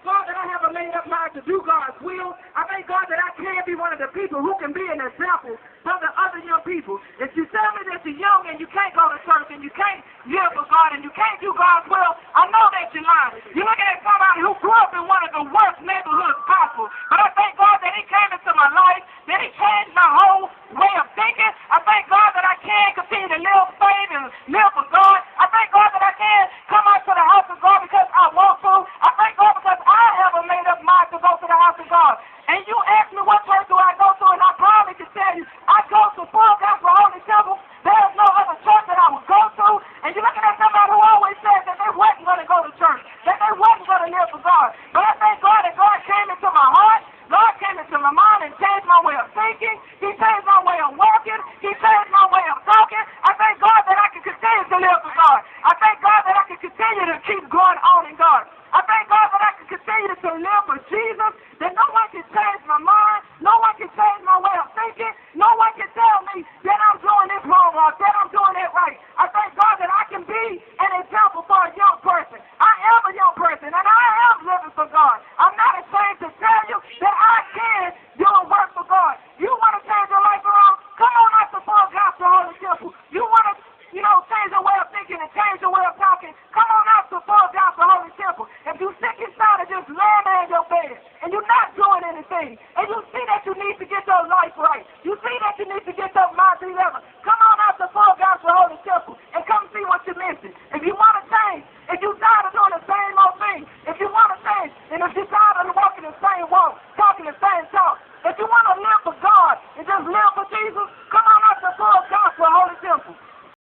thank God that I have a made up mind to do God's will. I thank God that I can be one of the people who can be an example for the other young people. If you tell me that you're young and you can't go to church and you can't live for God and you can't do God's will, I know that you're lying. You're looking at somebody who grew up in one of the worst neighborhoods possible. But I thank God that he came into my life, that he changed my whole way of thinking. I thank God that I can continue to live faith and live for God. I thank God that I can come out to the house of God because I want to. I thank God because I have a made up mind to go to the house of God. And you ask me what church do I go to, and I probably can tell you, I go to Full Gospel Holy Temple. There's no other church that I would go to. And you're looking at somebody who always said that they wasn't going to go to church, that they wasn't going to live for God. But I thank God that God came into my heart, God came into my mind and changed my way of thinking. He changed my way of walking. He changed my way of talking. I thank God that I can continue to live for God. I thank God that I can continue to keep going on in God. I thank God that I can continue to live for Jesus, that no one can change my mind, no one can change my way of thinking, no one can tell me that I'm doing this wrong or that I'm doing it right. I thank God that I can be